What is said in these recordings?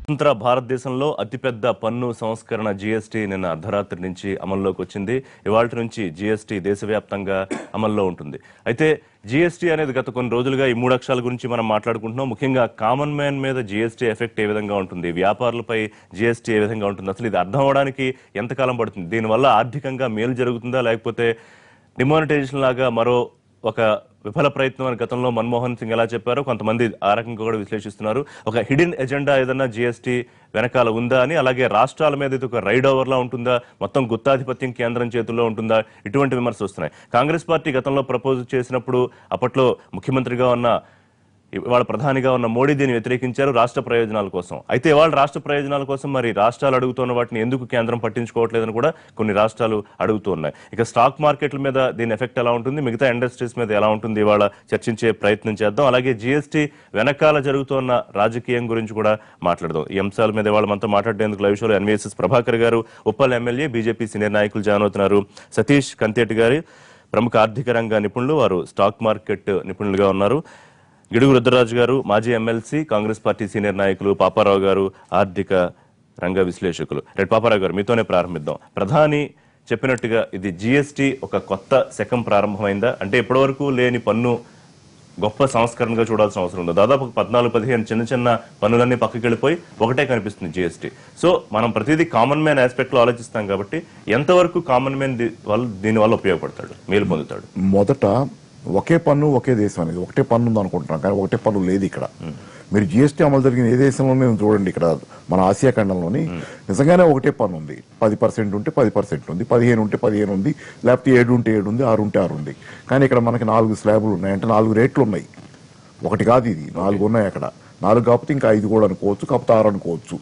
స్వతంత్ర భారతదేశంలో అతిపెద్ద పన్ను సంస్కరణ జీఎస్టీ నిన్న అర్ధరాత్రి నుంచి అమల్లోకి వచ్చింది. ఇవాళ నుంచి జీఎస్టీ దేశవ్యాప్తంగా అమల్లో ఉంటుంది. అయితే జీఎస్టీ అనేది గత కొన్ని రోజులుగా ఈ 3 అక్షరాల గురించి మనం మాట్లాడుకుంటున్నాం. ముఖ్యంగా కామన్ మ్యాన్ మీద జీఎస్టీ ఎఫెక్ట్ ఏ విధంగా ఉంటుంది, వ్యాపారులపై జీఎస్టీ ఏ విధంగా ఉంటుంది, అసలు ఇది అర్థం అవడానికి ఎంతకాలం పడుతుంది, దీనివల్ల ఆర్థికంగా మేలు జరుగుతుందా లేకపోతే డిమానిటైజేషన్ లాగా మరో ఒక విఫల ప్రయత్నం అని గతంలో మన్మోహన్ సింగ్ ఎలా చెప్పారో కొంతమంది ఆ రకంగా కూడా విశ్లేషిస్తున్నారు. ఒక హిడెన్ ఎజెండా ఏదన్నా జీఎస్టీ వెనకాల ఉందా అని, అలాగే రాష్ట్రాల మీద ఇది ఒక రైడ్ ఓవర్లా ఉంటుందా, మొత్తం గుత్తాధిపత్యం కేంద్రం చేతుల్లో ఉంటుందా, ఇటువంటి విమర్శలు వస్తున్నాయి. కాంగ్రెస్ పార్టీ గతంలో ప్రపోజ్ చేసినప్పుడు అప్పట్లో ముఖ్యమంత్రిగా ఉన్న ఇవాళ ప్రధానిగా ఉన్న మోడీ దీన్ని వ్యతిరేకించారు రాష్ట్ర ప్రయోజనాల కోసం. అయితే ఇవాళ రాష్ట్ర ప్రయోజనాల కోసం మరి రాష్ట్రాలు అడుగుతున్న వాటిని ఎందుకు కేంద్రం పట్టించుకోవట్లేదని కూడా కొన్ని రాష్ట్రాలు అడుగుతూ ఉన్నాయి. ఇక స్టాక్ మార్కెట్ల మీద దీని ఎఫెక్ట్ ఎలా ఉంటుంది, మిగతా ఇండస్ట్రీస్ మీద ఎలా ఉంటుంది, ఇవాళ చర్చించే ప్రయత్నం చేద్దాం. అలాగే జీఎస్టీ వెనకాల జరుగుతున్న రాజకీయం గురించి కూడా మాట్లాడదాం. ఈ అంశాల మీద ఇవాళ మనతో మాట్లాడేందుకు లైవ్ షోలో ఎన్వీఎస్ఎస్ ప్రభాకర్ గారు, ఉప్పల్ ఎమ్మెల్యే, బీజేపీ సీనియర్ నాయకులు జాయిన్ అవుతున్నారు. సతీష్ కంతేటి గారు ప్రముఖ ఆర్థిక రంగ నిపుణులు, వారు స్టాక్ మార్కెట్ నిపుణులుగా ఉన్నారు. గిడుగు రుద్రరాజు గారు మాజీ ఎమ్మెల్సీ, కాంగ్రెస్ పార్టీ సీనియర్ నాయకులు. పాపారావు గారు ఆర్థిక రంగ విశ్లేషకులు. రెడ్ పాపారావు గారు, మీతోనే ప్రారంభిద్దాం. ప్రధాని చెప్పినట్టుగా ఇది జీఎస్టీ ఒక కొత్త శకం ప్రారంభమైందా? అంటే ఇప్పటివరకు లేని పన్ను గొప్ప సంస్కరణగా చూడాల్సిన అవసరం ఉందా? దాదాపు 14-15 చిన్న చిన్న పన్నులన్నీ పక్కకి వెళ్ళిపోయి ఒకటే కనిపిస్తుంది జీఎస్టీ. సో మనం ప్రతిదీ కామన్ మ్యాన్ ఆస్పెక్ట్ లో ఆలోచిస్తాం కాబట్టి ఎంతవరకు కామన్ మ్యాన్ దీనివల్ల ఉపయోగపడతాడు, మేలు పొందుతాడు? మొదట ఒకే పన్ను ఒకే దేశం అనేది ఒకటే పన్ను ఉంది అనుకుంటున్నాం, కానీ ఒకటే పన్ను లేదు ఇక్కడ. మీరు జీఎస్టీ అమలు జరిగిన ఏ దేశంలోనే చూడండి, ఇక్కడ మన ఆసియా ఖండంలోని నిజంగానే ఒకటే పన్ను ఉంది. 10% ఉంటే 10% ఉంది, 15 ఉంటే 15 ఉంది, లేకపోతే 7 ఉంటే 7 ఉంది, 6 ఉంటే 6 ఉంది. కానీ ఇక్కడ మనకి 4 స్లాబులు ఉన్నాయి, అంటే 4 రేట్లు ఉన్నాయి. ఒకటి కాదు, ఇది 4 ఉన్నాయి అక్కడ. 4 కాకపోతే ఇంకా 5 కూడా అనుకోవచ్చు, కాకపోతే 6 అనుకోవచ్చు.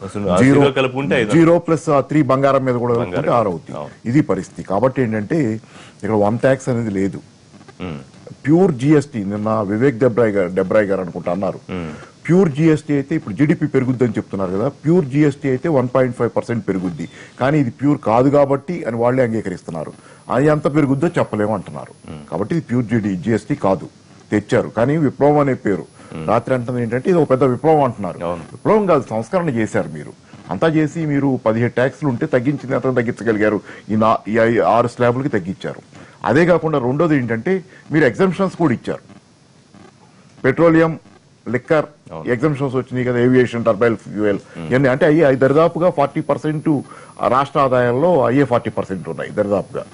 0 ప్లస్ 3 బంగారం మీద కూడా కలుపుకుంటే 6 అవుతుంది. ఇది పరిస్థితి. కాబట్టి ఏంటంటే ఇక్కడ వన్ ట్యాక్స్ అనేది లేదు. ప్యూర్ జిఎస్టీ నిన్న వివేక్ డెబ్రాయ్ గారు అనుకుంటా అన్నారు, ప్యూర్ జిఎస్టీ అయితే ఇప్పుడు జీడిపి పెరుగుద్ది అని చెప్తున్నారు కదా, ప్యూర్ జిఎస్టీ అయితే 1.5% పెరుగుద్ది. కానీ ఇది ప్యూర్ కాదు కాబట్టి అని వాళ్ళే అంగీకరిస్తున్నారు. అది ఎంత పెరుగుద్దో చెప్పలేము అంటున్నారు. కాబట్టి ఇది ప్యూర్ జిఎస్టీ కాదు, తెచ్చారు. కానీ విప్లవం అనే పేరు రాత్రి అంటుంది ఏంటంటే ఇది ఒక పెద్ద విప్లవం అంటున్నారు. విప్లవం కాదు, సంస్కరణ చేశారు. మీరు అంతా చేసి మీరు 17 ట్యాక్స్లు ఉంటే తగ్గించింది ఎంత తగ్గించగలిగారు? ఈ 6 స్లాబులకి తగ్గించారు. అదే కాకుండా రెండోది ఏంటంటే మీరు ఎగ్జంప్షన్స్ కూడా ఇచ్చారు. పెట్రోలియం, లిక్కర్ ఎగ్జంప్షన్స్ వచ్చినాయి కదా, ఏవియేషన్, టర్బైల్ ఫ్యూయల్ ఇవన్నీ. అంటే అయ్యి దరిదాపుగా 40% రాష్ట్ర ఆదాయంలో అయ్యే 40% ఉన్నాయి దరిదాపుగా.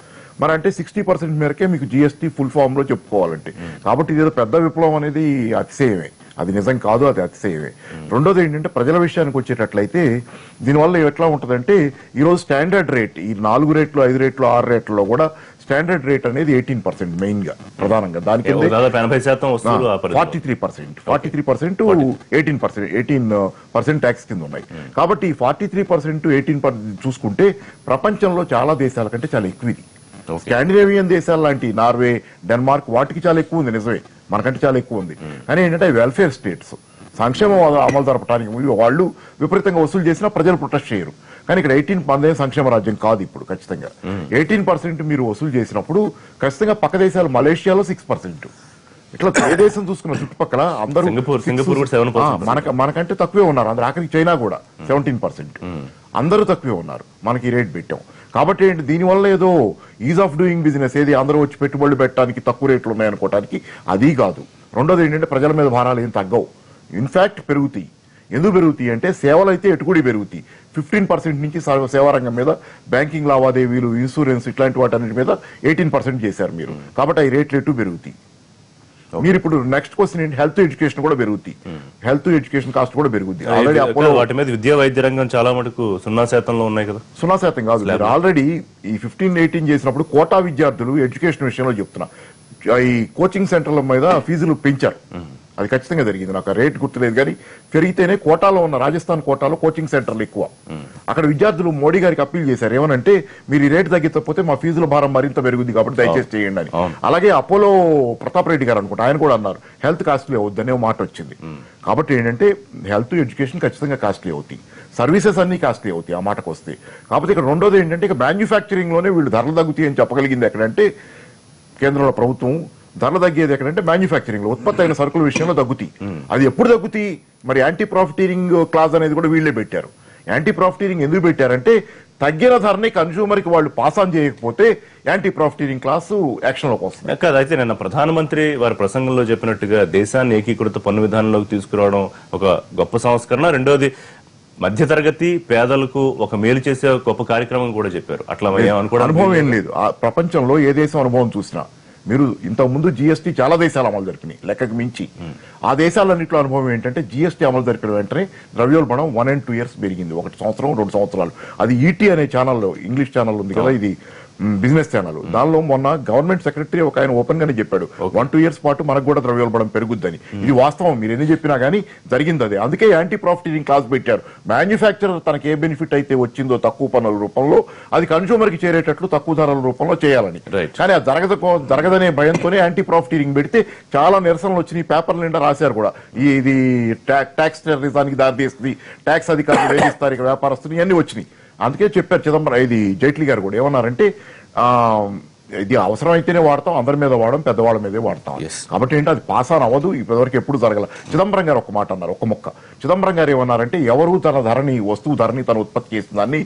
మరి అంటే 60% మేరకే మీకు జీఎస్టీ ఫుల్ ఫామ్ లో చెప్పుకోవాలంటే. కాబట్టి ఇదేదో పెద్ద విప్లవం అనేది అతిశయమే, అది నిజం కాదు, అది అతిశయమే. రెండోది ఏంటంటే ప్రజల విషయానికి వచ్చేటట్లయితే దీనివల్ల ఎట్లా ఉంటుందంటే ఈరోజు స్టాండర్డ్ రేట్ ఈ 4 రేట్లు, 5 రేట్లు, 6 రేట్లలో కూడా స్టాండర్డ్ రేట్ అనేది 18% మెయిన్ గా ప్రధానంగా. దానికి 43% 18% ట్యాక్స్ కింద ఉన్నాయి. కాబట్టి 43% 18% చూసుకుంటే ప్రపంచంలో చాలా దేశాల కంటే చాలా ఎక్కువ ఇది. స్కాండినేవియన్ దేశాలు లాంటి నార్వే, డెన్మార్క్ వాటికి చాలా ఎక్కువ ఉంది, నిజమే, మనకంటే చాలా ఎక్కువ ఉంది. కానీ ఏంటంటే వెల్ఫేర్ స్టేట్స్, సంక్షేమం అమలు జరపడానికి వాళ్ళు విపరీతంగా వసూలు చేసినా ప్రజలు ప్రొటెస్ట్ చేయరు. కానీ ఇక్కడ 18% సంక్షేమ రాజ్యం కాదు. ఇప్పుడు ఖచ్చితంగా 18% మీరు వసూలు చేసినప్పుడు ఖచ్చితంగా పక్క దేశాలు మలేషియాలో 6%, ఇట్లా ఏ దేశం చూసుకున్న చుట్టుపక్కల అందరూ మనకంటే తక్కువే ఉన్నారు. అందరు ఆఖరికి చైనా కూడా 17%, అందరూ తక్కువే ఉన్నారు. మనకి రేట్ పెట్టాం. కాబట్టి ఏంటి దీనివల్ల ఏదో ఈజ్ ఆఫ్ డూయింగ్ బిజినెస్, ఏది అందరూ వచ్చి పెట్టుబడులు పెట్టడానికి తక్కువ రేట్లు ఉన్నాయనుకోవడానికి అది కాదు. రెండోది ఏంటంటే ప్రజల మీద భారాలు ఏం తగ్గవు, ఇన్ఫాక్ట్ పెరుగుతాయి. ఎందుకు పెరుగుతాయి అంటే సేవలు అయితే ఎటుకుడి పెరుగుతాయి. 15% నుంచి సేవారంగం మీద, బ్యాంకింగ్ లావాదేవీలు, ఇన్సూరెన్స్ ఇట్లాంటి వాటన్నిటి మీద 18% చేశారు మీరు. కాబట్టి ఈ రేట్లు ఎటు పెరుగుతాయి. మీరు ఇప్పుడు నెక్స్ట్ క్వశ్చన్ ఏంటి, హెల్త్ ఎడ్యుకేషన్ కూడా పెరుగుతాయి. హెల్త్ ఎడ్యుకేషన్ కాస్ట్ కూడా పెరుగుతుంది. ఆల్రెడీ వాటి మీద విద్యా వైద్య రంగం చాలా మటుకు 0% ఉన్నాయి కదా. 0% కాదు, మీరు ఆల్రెడీ ఈ 15-18 చేసినప్పుడు కోటా విద్యార్థులు ఎడ్యుకేషన్ విషయంలో చెప్తున్నా, ఈ కోచింగ్ సెంటర్ల మీద ఫీజులు పెంచారు. అది ఖచ్చితంగా జరిగింది, నాకు రేట్ గుర్తులేదు. కానీ పెరిగితేనే కోటాలో ఉన్న రాజస్థాన్ కోటాలో కోచింగ్ సెంటర్లు ఎక్కువ. అక్కడ విద్యార్థులు మోడీ గారికి అప్పీల్ చేశారు, ఏమనంటే మీరు ఈ రేటు తగ్గించకపోతే మా ఫీజుల భారం మరింత పెరుగుద్ది, కాబట్టి దయచేసి చేయండి అని. అలాగే అపోలో ప్రతాప్ రెడ్డి గారు అనుకుంటా, ఆయన కూడా అన్నారు హెల్త్ కాస్ట్లీ అవుద్దనే మాట వచ్చింది. కాబట్టి ఏంటంటే హెల్త్ ఎడ్యుకేషన్ ఖచ్చితంగా కాస్ట్లీ అవుతాయి, సర్వీసెస్ అన్ని కాస్ట్లీ అవుతాయి ఆ మాటకు వస్తే. కాకపోతే ఇక్కడ రెండోది ఏంటంటే ఇక మ్యానుఫ్యాక్చరింగ్ లోనే వీళ్ళు ధరలు తగ్గుతాయి అని చెప్పగలిగింది ఎక్కడంటే కేంద్రంలో ప్రభుత్వం. ధరలు తగ్గేది ఎక్కడంటే మ్యానుఫ్యాక్చరింగ్ లో, ఉత్పత్తి అయిన సరుకుల విషయంలో తగ్గుతాయి. అది ఎప్పుడు తగ్గుతాయి? మరి యాంటీ ప్రాఫిటీరింగ్ క్లాజ్ అనేది కూడా వీళ్ళే పెట్టారు. యాంటీ ప్రాఫిటీరింగ్ ఎందుకు పెట్టారంటే తగ్గిన ధరని కన్స్యూమర్ కి వాళ్ళు పాస్ ఆన్ చేయకపోతే యాంటీ ప్రాఫిటీరింగ్ క్లాసు యాక్షన్ లోకి వస్తుంది. కాదు, అయితే నిన్న ప్రధానమంత్రి వారి ప్రసంగంలో చెప్పినట్టుగా దేశాన్ని ఏకీకృత పన్ను విధానంలోకి తీసుకురావడం ఒక గొప్ప సంస్కరణ, రెండోది మధ్యతరగతి పేదలకు ఒక మేలు చేసే గొప్ప కార్యక్రమం కూడా చెప్పారు. అట్లా అనుభవం ఏం లేదు. ఆ ప్రపంచంలో ఏ దేశం అనుభవం చూసినా మీరు ఇంతకు ముందు జీఎస్టీ చాలా దేశాలు అమలు జరిపినాయి లెక్కకు మించి. ఆ దేశాలన్నింటిలో అనుభవం ఏంటంటే జీఎస్టీ అమలు జరిపిన వెంటనే ద్రవ్యోల్బణం 1 and 2 years పెరిగింది. 1 సంవత్సరం 2 సంవత్సరాలు. అది ఈటీ అనే ఛానల్లో, ఇంగ్లీష్ ఛానల్ ఉంది కదా, ఇది బిజినెస్ ఛానల్. దానిలో మొన్న గవర్నమెంట్ సెక్రటరీ ఒక ఆయన ఓపెన్ గానే చెప్పాడు 1-2 years పాటు మనకు కూడా ద్రవ్యోల్బణం పెరుగుద్దని. ఇది వాస్తవం, మీరు ఎన్ని చెప్పినా గానీ జరిగింది అదే. అందుకే యాంటీ ప్రాఫిటీరింగ్ క్లాస్ పెట్టారు. మ్యానుఫ్యాక్చరర్ తనకి ఏ బెనిఫిట్ అయితే వచ్చిందో తక్కువ పన్నుల రూపంలో అది కన్స్యూమర్ కి చేరేటట్లు తక్కువ ధరల రూపంలో చేయాలని. కానీ అది జరగదనే భయంతోనే యాంటీ ప్రాఫిటీరింగ్ పెడితే చాలా నిరసనలు వచ్చినాయి. పేపర్ల నిండా రాశారు కూడా, ఇది ట్యాక్స్ టెర్రరిజానికి దారితీస్తుంది, ట్యాక్స్ అధికారులు వేధిస్తారు ఇక వ్యాపారస్తులు, ఇవన్నీ వచ్చినాయి. అందుకే చెప్పారు చిదంబరం, ఇది జైట్లీ గారు కూడా ఏమన్నారంటే ఇది అవసరం అయితేనే వాడతాం, అందరి మీద వాడడం, పెద్దవాళ్ళ మీదే వాడతాం. కాబట్టి ఏంటి అది పాస్ ఆన్ అవ్వదు, ఇప్పటివరకు ఎప్పుడు జరగల. చిదంబరం గారు ఒక మాట అన్నారు, ఒక మొక్క. చిదంబరం గారు ఏమన్నారంటే ఎవరు తన ధరని, వస్తువు ధరని తను ఉత్పత్తి చేసిన దాన్ని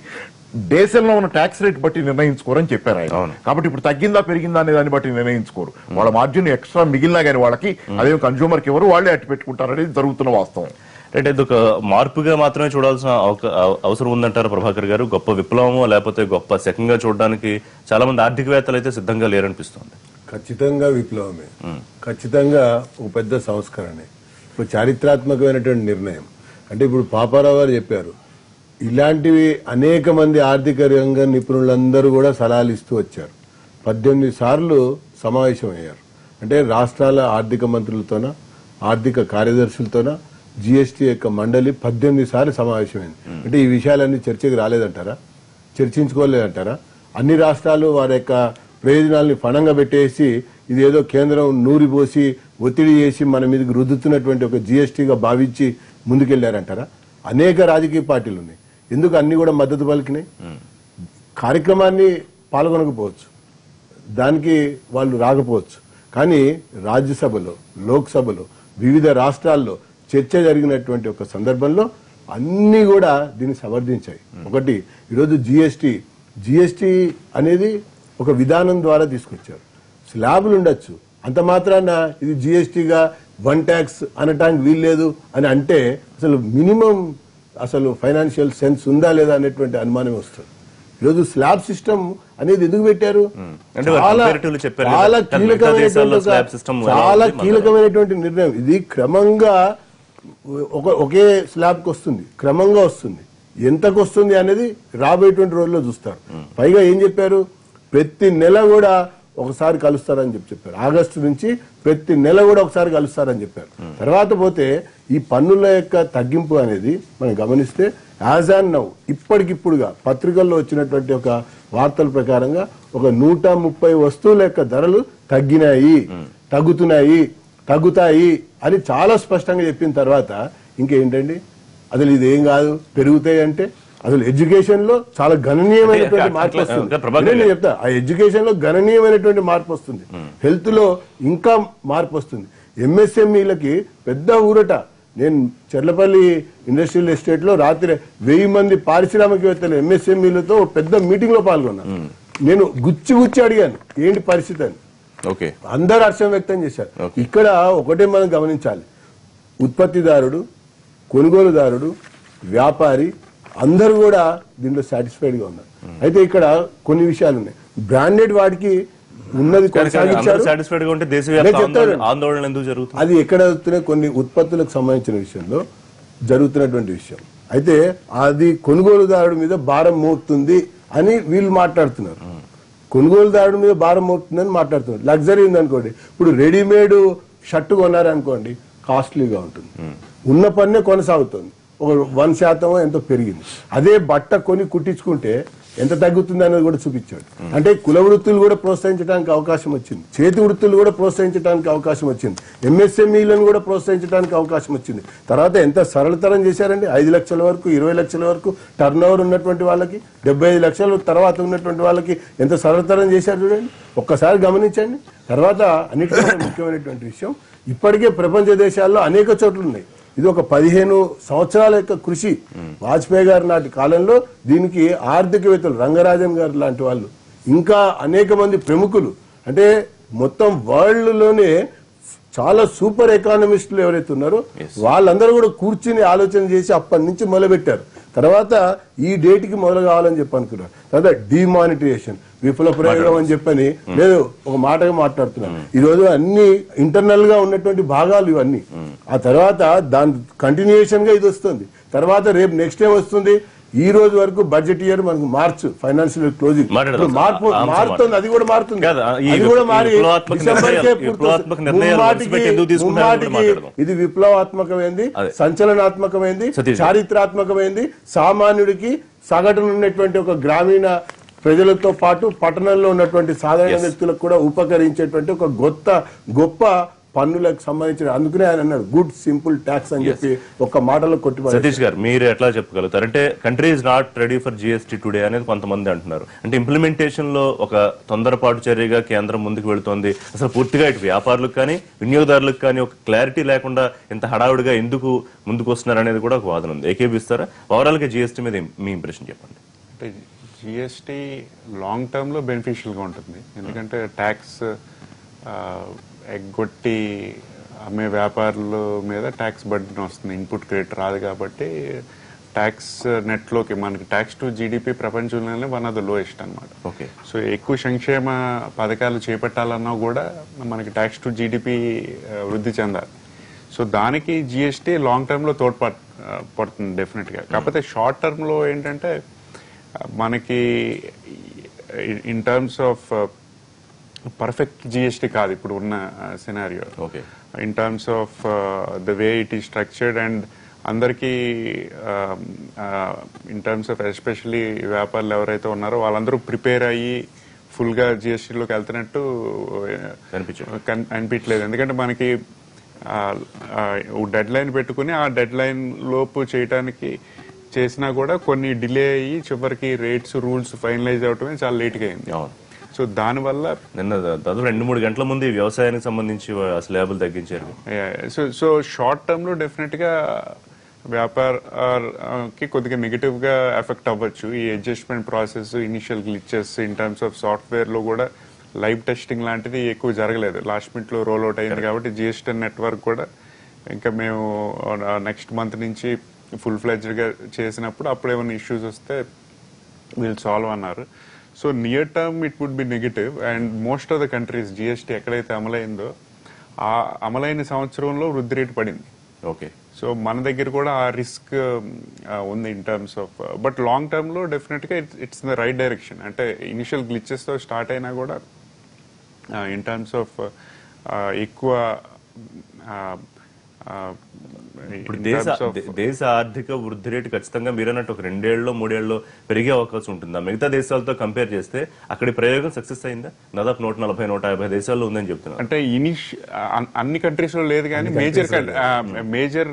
దేశంలో ఉన్న ట్యాక్స్ రేట్ బట్టి నిర్ణయించుకోరని చెప్పారు ఆయన. కాబట్టి ఇప్పుడు తగ్గిందా పెరిగిందా అనే దాన్ని బట్టి నిర్ణయించుకోరు. వాళ్ళ మార్జిన్ ఎక్స్ట్రా మిగిలినా కానీ వాళ్ళకి అదేం కన్స్యూమర్కి ఎవరు వాళ్ళే అట్టి పెట్టుకుంటారు అనేది జరుగుతున్న వాస్తవం. అంటే ఇది ఒక మార్పుగా మాత్రమే చూడాల్సిన అవసరం ఉందంటారు ప్రభాకర్ గారు? గొప్ప విప్లవమో లేకపోతే గొప్ప శకంగా చూడడానికి చాలా మంది ఆర్థికవేత్తలు అయితే సిద్ధంగా లేరనిపిస్తుంది. ఖచ్చితంగా విప్లవమే, ఖచ్చితంగా ఒక పెద్ద సంస్కరణే, ఒక చారిత్రాత్మకమైనటువంటి నిర్ణయం. అంటే ఇప్పుడు పాపారావు గారు చెప్పారు, ఇలాంటివి అనేక మంది ఆర్థిక రంగ నిపుణులందరూ కూడా సలహాలు ఇస్తూ వచ్చారు. 18 సార్లు సమావేశమయ్యారు. అంటే రాష్ట్రాల ఆర్థిక మంత్రులతోన, ఆర్థిక కార్యదర్శులతోన జిఎస్టీ యొక్క మండలి 18 సార్లు సమావేశమైంది. అంటే ఈ విషయాలన్నీ చర్చకు రాలేదంటారా? చర్చించుకోలేదంటారా? అన్ని రాష్ట్రాలు వారి యొక్క ప్రయోజనాల్ని ఫణంగా పెట్టేసి ఇదేదో కేంద్రం నూరిపోసి ఒత్తిడి చేసి మన మీదకి రుద్దుతున్నటువంటి ఒక జిఎస్టీగా భావించి ముందుకెళ్లారంటారా? అనేక రాజకీయ పార్టీలు ఉన్నాయి, ఎందుకు అన్ని కూడా మద్దతు పలికినాయి? కార్యక్రమాన్ని పాల్గొనకపోవచ్చు, దానికి వాళ్ళు రాకపోవచ్చు, కానీ రాజ్యసభలో, లోక్సభలో, వివిధ రాష్ట్రాల్లో చర్చ జరిగినటువంటి ఒక సందర్భంలో అన్ని కూడా దీన్ని సమర్థించాయి. ఒకటి, ఈరోజు జిఎస్టీ అనేది ఒక విధానం ద్వారా తీసుకొచ్చారు. స్లాబులు ఉండొచ్చు, అంత మాత్రాన ఇది జిఎస్టీగా వన్ ట్యాక్స్ అనటానికి వీల్లేదు అని అంటే అసలు మినిమం అసలు ఫైనాన్షియల్ సెన్స్ ఉందా లేదా అనేటువంటి అనుమానం వస్తుంది. ఈరోజు స్లాబ్ సిస్టమ్ అనేది ఎందుకు పెట్టారు? చాలా కీలకమైనటువంటి నిర్ణయం ఇది. క్రమంగా ఒకే స్లాబ్ కి వస్తుంది, క్రమంగా వస్తుంది. ఎంతకు వస్తుంది అనేది రాబోయేటువంటి రోజుల్లో చూస్తారు. పైగా ఏం చెప్పారు, ప్రతి నెల కూడా ఒకసారి కలుస్తారని చెప్పారు. ఆగస్టు నుంచి ప్రతి నెల కూడా ఒకసారి కలుస్తారని చెప్పారు. తర్వాత పోతే ఈ పన్నుల యొక్క తగ్గింపు అనేది మనం గమనిస్తే యాజ్ ఆన్ నౌ ఇప్పటికిప్పుడుగా పత్రికల్లో వచ్చినటువంటి ఒక వార్తల ప్రకారంగా ఒక 130 వస్తువుల యొక్క ధరలు తగ్గినాయి, తగ్గుతాయి అని చాలా స్పష్టంగా చెప్పిన తర్వాత ఇంకేంటండి, అసలు ఇదేం కాదు పెరుగుతాయి అంటే అసలు ఎడ్యుకేషన్ లో చాలా గణనీయమైనటువంటి మార్పు వస్తుంది. నేను చెప్తా, ఆ ఎడ్యుకేషన్ లో గణనీయమైనటువంటి మార్పు వస్తుంది, హెల్త్ లో ఇంకా మార్పు వస్తుంది, ఎంఎస్ఎంఈలకి పెద్ద ఊరట. నేను చెర్లపల్లి ఇండస్ట్రియల్ ఎస్టేట్ లో రాత్రి 1000 మంది పారిశ్రామికవేత్తలు ఎంఎస్ఎంఈలతో పెద్ద మీటింగ్ లో పాల్గొన్నాను. నేను గుచ్చి అడిగాను ఏంటి పరిస్థితి అని. అందరు హర్షం వ్యక్తం చేశారు. ఇక్కడ ఒకటే మనం గమనించాలి, ఉత్పత్తిదారుడు, కొనుగోలుదారుడు, వ్యాపారి అందరూ కూడా దీంట్లో సాటిస్ఫైడ్ గా ఉన్నారు. అయితే ఇక్కడ కొన్ని విషయాలు ఉన్నాయి. బ్రాండెడ్ వాటికి ఉన్నది కొనసాగించారు, అది ఎక్కడ జరుగుతున్నాయి, కొన్ని ఉత్పత్తులకు సంబంధించిన విషయంలో జరుగుతున్నటువంటి విషయం. అయితే అది కొనుగోలుదారుడి మీద భారం మోపుతుంది అని వీళ్ళు మాట్లాడుతున్నారు. కొనుగోలుదారుడి మీద భారం మోపుతుందని మాట్లాడుతున్నారు. లగ్జరీ ఉందనుకోండి, ఇప్పుడు రెడీమేడ్ షర్టు కొన్నారనుకోండి, కాస్ట్లీగా ఉంటుంది, ఉన్న పన్నే కొనసాగుతుంది, ఒక 1% ఎంతో పెరిగింది. అదే బట్ట కొని కుట్టించుకుంటే ఎంత తగ్గుతుంది అనేది కూడా చూపించాడు. అంటే కుల వృత్తులు కూడా ప్రోత్సహించడానికి అవకాశం వచ్చింది, చేతి వృత్తులు కూడా ప్రోత్సహించడానికి అవకాశం వచ్చింది, ఎంఎస్ఎంఈలను కూడా ప్రోత్సహించడానికి అవకాశం వచ్చింది. తర్వాత ఎంత సరళతరం చేశారండి, 5 లక్షల వరకు, 20 లక్షల వరకు టర్న్ ఓవర్ ఉన్నటువంటి వాళ్ళకి, 75 లక్షల తర్వాత ఉన్నటువంటి వాళ్ళకి ఎంత సరళతరం చేశారు చూడండి, ఒక్కసారి గమనించండి. తర్వాత అన్నిటికంటే ముఖ్యమైనటువంటి విషయం, ఇప్పటికే ప్రపంచ దేశాల్లో అనేక చోట్ల ఉన్నాయి ఇది ఒక 15 సంవత్సరాల యొక్క కృషి. వాజ్పేయి గారి నాటి కాలంలో దీనికి ఆర్థికవేత్తలు రంగరాజన్ గారు లాంటి వాళ్ళు, ఇంకా అనేక మంది ప్రముఖులు, అంటే మొత్తం వరల్డ్ లోనే చాలా సూపర్ ఎకానమిస్టులు ఎవరైతే ఉన్నారో వాళ్ళందరూ కూడా కూర్చుని ఆలోచన చేసి అప్పటి నుంచి మొదలుపెట్టారు. తర్వాత ఈ డేట్ కి మొదలు కావాలని చెప్పి అనుకున్నారు. తర్వాత డిమానిటైజేషన్, విఫల ప్రయోగం అని చెప్పని లేదు ఒక మాటగా మాట్లాడుతున్నారు. ఈ రోజు అన్ని ఇంటర్నల్ గా ఉన్నటువంటి భాగాలు ఇవన్నీ. ఆ తర్వాత దాని కంటిన్యూయేషన్ గా ఇది వస్తుంది. తర్వాత రేపు నెక్స్ట్ టైం వస్తుంది. ఈ రోజు వరకు బడ్జెట్ ఇయర్ మనకు మార్చ్ ఫైనాన్షియల్ క్లోజింగ్ మారుతుంది, అది కూడా మారుతుంది. అది కూడా మారి ఇది విప్లవాత్మకమైంది, సంచలనాత్మకమైంది, చారిత్రాత్మకమైంది. సామాన్యుడికి సగటున ఉన్నటువంటి ఒక గ్రామీణ ప్రజలతో పాటు పట్టణంలో ఉన్నటువంటి సాధారణ వ్యక్తులకు కూడా ఉపకరించేటువంటి ఒక గొప్ప పన్నులకు సంబంధించిన, అందుకనే ఆయన అన్నాడు గుడ్ సింపుల్ ట్యాక్స్ అని చెప్పి ఒక మాటలో కొట్టిపారు. సతీష్ గారు, మీరు ఎట్లా చెప్పగలుగుతారు? అంటే country is not ready for GST today అనేది కొంతమంది అంటున్నారు. అంటే ఇంప్లిమెంటేషన్ లో ఒక తొందరపాటు చర్యగా కేంద్రం ముందుకు వెళుతోంది. అసలు పూర్తిగా ఇటు వ్యాపారులకు కానీ వినియోగదారులకు కానీ ఒక క్లారిటీ లేకుండా ఇంత హడావుడిగా ఎందుకు ముందుకు వస్తున్నారు అనేది కూడా ఒక వాదన ఉంది. ఏకీపిస్తారా? ఓవరాల్ గా జిఎస్టీ మీద మీ ఇంప్రెషన్ చెప్పండి. అంటే జిఎస్టీ లాంగ్ టర్మ్ లో బెనిఫిషియల్ గా ఉంటుంది. ఎందుకంటే ట్యాక్స్ ఎగ్గొట్టి అమ్మే వ్యాపారుల మీద ట్యాక్స్ బర్డెన్ వస్తుంది, ఇన్పుట్ క్రెడిట్ రాదు. కాబట్టి ట్యాక్స్ నెట్లోకి మనకి ట్యాక్స్ టు జీడిపి ప్రపంచంలోనే వన్ ఆఫ్ ద లోయెస్ట్ అనమాట. ఓకే. సో ఎక్కువ సంక్షేమ పథకాలు చేపట్టాలన్నా కూడా మనకి ట్యాక్స్ టు జీడిపి వృద్ధి చెందాలి. సో దానికి జిఎస్టీ లాంగ్ టర్మ్ లో పడుతుంది డెఫినెట్ గా. కాకపోతే షార్ట్ టర్మ్ లో ఏంటంటే మనకి in terms of perfect GST కాదు ఇప్పుడు ఉన్న scenario. Okay. In terms of the way it ఈ స్ట్రక్చర్డ్ అండ్ అందరికీ ఇన్ టర్మ్స్ ఆఫ్ ఎస్పెషల్లీ వ్యాపారులు ఎవరైతే ఉన్నారో వాళ్ళందరూ ప్రిపేర్ అయ్యి ఫుల్ గా జిఎస్టీలోకి వెళ్తున్నట్టు అనిపించలేదు. ఎందుకంటే మనకి డెడ్ లైన్ పెట్టుకుని ఆ డెడ్ లైన్ లోపు చేయటానికి చేసినా కూడా కొన్ని డిలే అయ్యి చివరికి రేట్స్ రూల్స్ ఫైనలైజ్ అవటమే చాలా లేట్గా అయింది. సో దానివల్ల నిన్న దాదాపు 2-3 గంటల ముందు వ్యవసాయానికి సంబంధించి స్లాబులు తగ్గించారు. సో షార్ట్ టర్మ్ లో డెఫినెట్ గా వ్యాపారానికి కొద్దిగా నెగిటివ్ గా ఎఫెక్ట్ అవ్వచ్చు. ఈ adjustment process, initial glitches in terms of software లో కూడా లైవ్ టెస్టింగ్ లాంటిది ఎక్కువ జరగలేదు. లాస్ట్ మినిట్ లో రోల్ అవుట్ అయింది కాబట్టి జిఎస్టీ నెట్వర్క్ కూడా ఇంకా మేము నెక్స్ట్ మంత్ నుంచి ఫుల్ ఫ్లెడ్జ్డ్ గా చేసినప్పుడు అప్పుడు ఏమైనా ఇష్యూస్ వస్తే వీల్ సాల్వ్ అన్నారు. So near term it would be negative and most of the countries GST ఎక్కడైతే అమలైందో ఆ అమలైన సంవత్సరంలో వృద్ధి రేటు పడింది. ఓకే. సో మన దగ్గర కూడా ఆ రిస్క్ ఉంది in terms of, but long term లో డెఫినెట్ గా it's in the right direction. అంటే ఇనిషియల్ గ్లిచెస్ తో స్టార్ట్ అయినా కూడా ఇన్ టర్మ్స్ ఆఫ్ ఎక్కువ ఇప్పుడు దేశ ఆర్థిక వృద్ధి రేటు ఖచ్చితంగా మీరన్నట్టు ఒక 2 ఏళ్ళలో 3 ఏళ్ళలో పెరిగే అవకాశం ఉంటుందా? మిగతా దేశాలతో కంపేర్ చేస్తే అక్కడి ప్రయోగం సక్సెస్ అయిందా? దాదాపు 140-150 దేశాల్లో ఉందని చెప్తున్నారు. అంటే అన్ని కంట్రీస్ లో లేదు కానీ మేజర్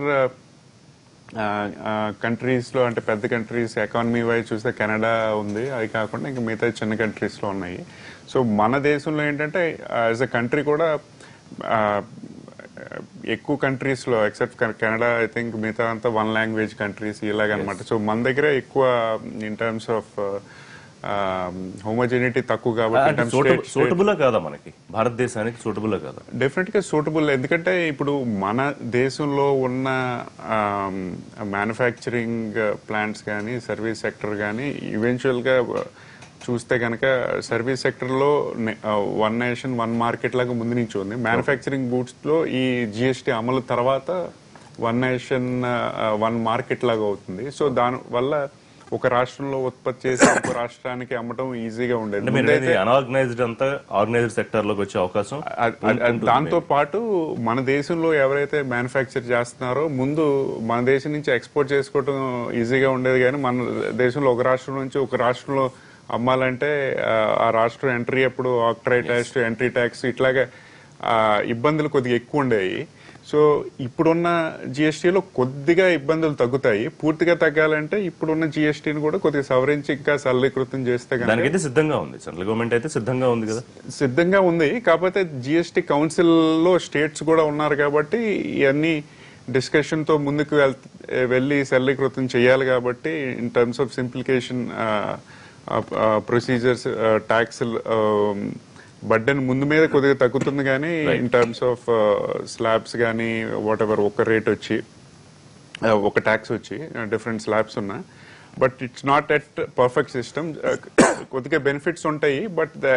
కంట్రీస్ లో, అంటే పెద్ద కంట్రీస్ ఎకానమీ వైజ్ చూస్తే కెనడా ఉంది, అది కాకుండా ఇంకా మిగతా చిన్న కంట్రీస్ లో ఉన్నాయి. సో మన దేశంలో ఏంటంటే యాజ్ అ కంట్రీ కూడా ఎక్కువ కంట్రీస్ లో ఎక్సెప్ట్ కెనడా ఐ థింక్ మిగతా అంతా 1 లాంగ్వేజ్ కంట్రీస్ ఇలాగనమాట. సో మన దగ్గర ఎక్కువ ఇన్ టర్మ్స్ ఆఫ్ హోమోజెనిటీ తక్కువ కాబట్టి సూటబుల్ కాదా మనకి, భారతదేశానికి సూటబుల్ కాదా? డెఫినెట్ గా సూటబుల్. ఎందుకంటే ఇప్పుడు మన దేశంలో ఉన్న మ్యానుఫ్యాక్చరింగ్ ప్లాంట్స్ కానీ సర్వీస్ సెక్టర్ కానీ ఈవెన్చువల్ గా చూస్తే కనుక సర్వీస్ సెక్టర్ లో 1 నేషన్ 1 మార్కెట్ లాగా ముందు నుంచి ఉంది. మ్యానుఫ్యాక్చరింగ్ గూడ్స్ లో ఈ జిఎస్టీ అమలు తర్వాత 1 నేషన్ 1 మార్కెట్ లాగా అవుతుంది. సో దాని వల్ల ఒక రాష్ట్రంలో ఉత్పత్తి చేసి ఒక రాష్ట్రానికి అమ్మటం ఈజీగా ఉండేది. అన్ఆర్గనైజ్డ్ అంతా ఆర్గనైజ్డ్ సెక్టర్ లోకి వచ్చే అవకాశం. దాంతో పాటు మన దేశంలో ఎవరైతే మ్యానుఫ్యాక్చర్ చేస్తున్నారో ముందు మన దేశం నుంచి ఎక్స్పోర్ట్ చేసుకోవడం ఈజీగా ఉండేది. కానీ మన దేశంలో ఒక రాష్ట్రం నుంచి ఒక రాష్ట్రంలో అమ్మాలంటే ఆ రాష్ట్రం ఎంట్రీ అప్పుడు ఆక్ట్రైడ్ ట్యాక్స్, ఎంట్రీ ట్యాక్స్ ఇట్లాగా ఇబ్బందులు కొద్దిగా ఎక్కువ ఉండేవి. సో ఇప్పుడున్న జిఎస్టీలో కొద్దిగా ఇబ్బందులు తగ్గుతాయి. పూర్తిగా తగ్గాలంటే ఇప్పుడున్న జిఎస్టీని కూడా కొద్దిగా సవరించి ఇంకా సరళీకృతం చేస్తే కనుక సిద్ధంగా ఉంది. సెంట్రల్ గవర్నమెంట్ అయితే సిద్ధంగా ఉంది కదా, సిద్ధంగా ఉంది. కాకపోతే జిఎస్టీ కౌన్సిల్ లో స్టేట్స్ కూడా ఉన్నారు కాబట్టి ఇవన్నీ డిస్కషన్ తో ముందుకు వెళ్ళి సరళీకృతం చేయాలి కాబట్టి in terms of సింప్లికేషన్ procedures tax burden ముందు మీద కొద్దిగా తగ్గుతుంది కానీ ఇన్ టర్మ్స్ ఆఫ్ స్లాబ్స్ కానీ వాట్ ఎవర్ ఒక రేట్ వచ్చి ఒక ట్యాక్స్ వచ్చి డిఫరెంట్ స్లాబ్స్ ఉన్నా but it's not at perfect system. కొద్దిగా బెనిఫిట్స్ ఉంటాయి but the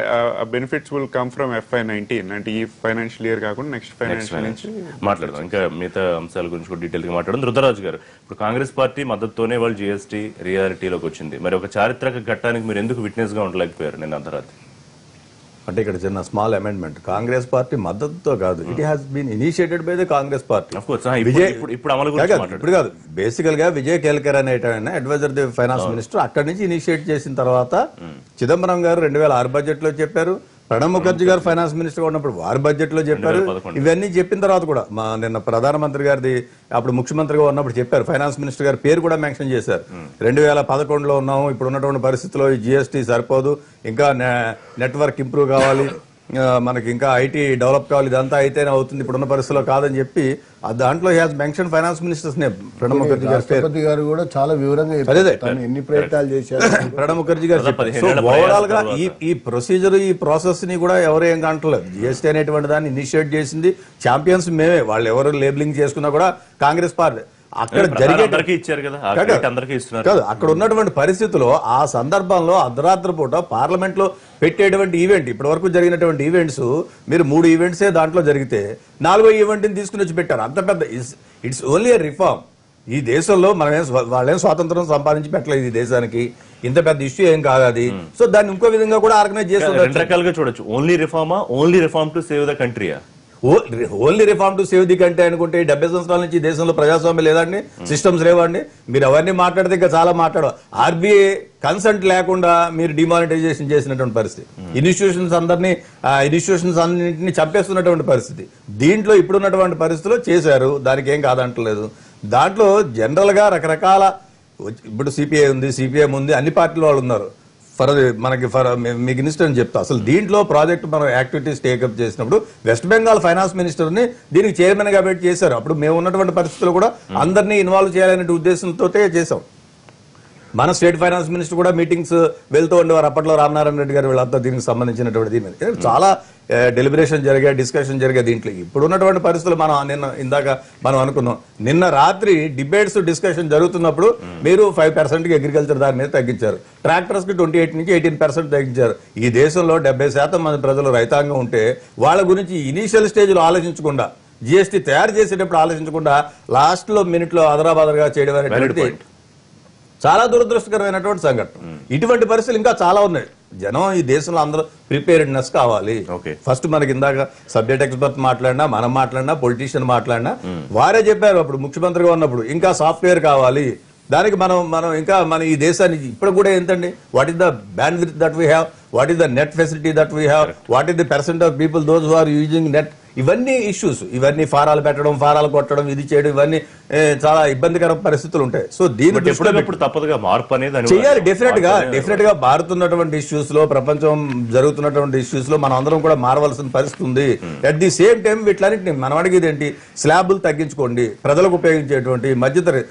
benefits will come from FY19 అంటే ఈ ఫైనాన్షియల్ ఇయర్ కాకుండా నెక్స్ట్ ఫైనాన్షియల్ నుంచి మాట్లాడదాం. ఇంకా మిగతా అంశాల గురించి కూడా డీటెయిల్ గా మాట్లాడడం. రుద్రరాజు గారు, ఇప్పుడు కాంగ్రెస్ పార్టీ మద్దతుతోనే వాళ్ళు GST రియాలిటీలోకి వచ్చింది. మరి ఒక చారిత్రక ఘట్టానికి మీరు ఎందుకు విట్నెస్ గా ఉండలేకపోయారు నిన్న అర్ధరాత్రి? అంటే ఇక్కడ చిన్న స్మాల్ అమెండ్మెంట్, కాంగ్రెస్ పార్టీ మద్దతుతో కాదు, it has been initiated by the Congress party. ఇప్పుడు అమలు గురించి ఇప్పుడు కాదు, బేసికల్ గా విజయ్ కేల్కర్ అనే అడ్వైజర్ ది ఫైనాన్స్ మినిస్టర్ అక్కడి నుంచి ఇనిషియేట్ చేసిన తర్వాత చిదంబరం గారు 2006 బడ్జెట్ లో చెప్పారు, ప్రణబ్ ముఖర్జీ గారు ఫైనాన్స్ మినిస్టర్ ఉన్నప్పుడు వారి బడ్జెట్ లో చెప్పారు. ఇవన్నీ చెప్పిన తర్వాత కూడా నిన్న ప్రధానమంత్రి గారిది అప్పుడు ముఖ్యమంత్రిగా ఉన్నప్పుడు చెప్పారు, ఫైనాన్స్ మినిస్టర్ గారి పేరు కూడా మెన్షన్ చేశారు. 2011లో ఉన్నాము, ఇప్పుడు ఉన్నటువంటి పరిస్థితిలో ఈ GST సరిపోదు, ఇంకా నెట్వర్క్ ఇంప్రూవ్ కావాలి, మనకి ఇంకా ఐటీ డెవలప్ కావాలి, ఇదంతా అయితేనే అవుతుంది, ఇప్పుడున్న పరిస్థితిలో కాదని చెప్పి దాంట్లో మెన్షన్ ఫైనాన్స్ మినిస్టర్స్ నే ప్రణబ్ ముఖర్జీ రాష్ట్రపతి గారు కూడా చాలా వివరంగా చెప్పారు ఎన్ని ప్రయత్నాలు చేశారు ప్రణబ్ ముఖర్జీ గారు. సో ఓవరాల్ గా ఈ ప్రొసీజర్ ఈ ప్రాసెస్ ని కూడా ఎవరు ఏం కాంటలేదు. GST అనేటువంటి దాన్ని ఇనిషియేట్ చేసింది ఛాంపియన్స్ మేమే. వాళ్ళు ఎవరు లేబులింగ్ చేసుకున్నా కూడా కాంగ్రెస్ పార్టీ. అక్కడ జరిగే కాదు, అక్కడ ఉన్నటువంటి పరిస్థితుల్లో ఆ సందర్భంలో అర్ధరాత్రి పూట పార్లమెంట్ లో పెట్టేటువంటి ఈవెంట్, ఇప్పటి వరకు జరిగినటువంటి ఈవెంట్స్ మీరు 3 ఈవెంట్సే దాంట్లో జరిగితే 4వ ఈవెంట్ ని తీసుకుని వచ్చి పెట్టారు. అంత పెద్ద ఇట్స్ ఓన్లీ ఎ రిఫార్మ్. ఈ దేశంలో వాళ్ళేం స్వాతంత్రం సంపాదించి పెట్టలేదు ఈ దేశానికి, ఇంత పెద్ద ఇష్యూ ఏం కాదు అది. సో దాన్ని ఇంకో విధంగా కూడా ఆర్గనైజ్ చేస్తారు. రకాలుగా చూడొచ్చు. Only reform to save the కంట్రీయా? Only reform to save the country అనుకుంటే 70 సంవత్సరాల నుంచి దేశంలో ప్రజాస్వామ్యం లేదండి, సిస్టమ్స్ లేవండి. మీరు అవన్నీ మాట్లాడితే ఇంకా చాలా మాట్లాడవు. RBI కన్సెంట్ లేకుండా మీరు డిమానిటైజేషన్ చేసినటువంటి పరిస్థితి, ఇన్స్టిట్యూషన్స్ అన్నింటినీ చంపేస్తున్నటువంటి పరిస్థితి. దీంట్లో ఇప్పుడున్నటువంటి పరిస్థితిలో చేశారు, దానికి ఏం కాదంటలేదు. దాంట్లో జనరల్ గా రకరకాల ఇప్పుడు CPI ఉంది, CPM ఉంది, అన్ని పార్టీల వాళ్ళు ఉన్నారు. మీకు ఇన్స్టెంట్ చెప్తా, అసలు దీంట్లో ప్రాజెక్ట్ మనం యాక్టివిటీస్ టేకప్ చేసినప్పుడు వెస్ట్ బెంగాల్ ఫైనాన్స్ మినిస్టర్ ని దీనికి చైర్మన్ గా పెట్టి చేశారు. అప్పుడు మేము ఉన్నటువంటి పరిస్థితుల్లో కూడా అందరినీ ఇన్వాల్వ్ చేయాలనే ఉద్దేశంతో చేసాం. మన స్టేట్ ఫైనాన్స్ మినిస్టర్ కూడా మీటింగ్స్ వెళ్తూ ఉండేవారు అప్పట్లో, రామనారాయణ రెడ్డి గారు వీళ్ళంతా దీనికి సంబంధించినటువంటి దీని మీద చాలా డెలిబరేషన్ జరిగాయి, డిస్కషన్ జరిగాయి. దీంట్లో ఇప్పుడు ఉన్నటువంటి పరిస్థితులు ఇందాక మనం అనుకున్నాం, నిన్న రాత్రి డిబేట్స్ డిస్కషన్ జరుగుతున్నప్పుడు మీరు 5% అగ్రికల్చర్ దాని మీద తగ్గించారు, ట్రాక్టర్స్ కి 28 నుంచి 18% తగ్గించారు. ఈ దేశంలో 70% మంది ప్రజలు రైతాంగం ఉంటే వాళ్ళ గురించి ఇనీషియల్ స్టేజ్ లో ఆలోచించకుండా, GST తయారు చేసేటప్పుడు ఆలోచించకుండా లాస్ట్ లో మినిట్ లో అదరాబాదరగా చేయడం అనేది చాలా దురదృష్టకరమైనటువంటి సంఘటన. ఇటువంటి పరిస్థితులు ఇంకా చాలా ఉన్నాయి. జనం ఈ దేశంలో అందరూ ప్రిపేర్డ్నెస్ కావాలి. ఫస్ట్ మనకి ఇందాక సబ్జెక్ట్ ఎక్స్పర్ట్ మాట్లాడినా, మనం మాట్లాడినా, పొలిటీషియన్ మాట్లాడినా వారే చెప్పారు అప్పుడు ముఖ్యమంత్రిగా ఉన్నప్పుడు, ఇంకా సాఫ్ట్వేర్ కావాలి. దానికి మనం ఇంకా మన ఈ దేశానికి ఇప్పుడు కూడా ఏంటండి, what is the bandwidth that we have, what is the net facility that we have, what is the % of people those who are using net. ఇవన్నీ ఇష్యూస్, ఇవన్నీ ఫారాలు పెట్టడం, ఫారాలు కొట్టడం, ఇది చేయడం, ఇవన్నీ చాలా ఇబ్బందికర పరిస్థితులు ఉంటాయి. సో దీని తప్పదుగా మార్పు అనేది చేయాలి. డెఫినెట్ గా మారుతున్నటువంటి ఇష్యూస్ లో, ప్రపంచం జరుగుతున్నటువంటి ఇష్యూస్ లో మనం అందరం కూడా మారవలసిన పరిస్థితి ఉంది. అట్ ది సేమ్ టైం వీటిలన్నింటినీ మనం అడిగేది ఏంటి, స్లాబులు తగ్గించుకోండి, ప్రజలకు ఉపయోగించేటువంటి మధ్యతరగతి.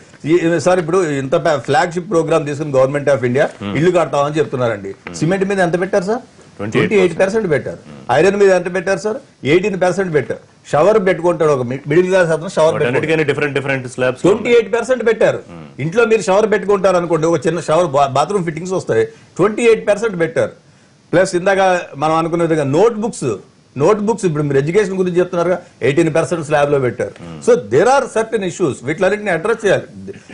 సార్ ఇప్పుడు ఇంత ఫ్లాగ్షిప్ ప్రోగ్రామ్ తీసుకుని గవర్నమెంట్ ఆఫ్ ఇండియా ఇల్లు కడతామని చెప్తున్నారండి. సిమెంట్ మీద ఎంత పెట్టారు సార్? 28% పెట్టారు. ఐరన్ మీద ఎంత పెట్టారు సార్? 18% పెట్టారు. షవర్ పెట్టుకుంటాడు ఒక మిడిల్ క్లాస్ అతను, షవర్ 28% పెట్టారు. ఇంట్లో మీరు షవర్ పెట్టుకుంటారు అనుకోండి, ఒక చిన్న షవర్ బాత్రూమ్ ఫిట్టింగ్స్ వస్తాయి, 28% పెట్టారు. ప్లస్ ఇందాక మనం అనుకునే విధంగా నోట్ బుక్స్ ఇప్పుడు మీరు ఎడ్యుకేషన్ గురించి చెప్తున్నారుగా, 18% స్లాబ్ లో పెట్టారు. So there are certain issues, వీటిలన్నింటినీ అడ్రస్ చేయాలి.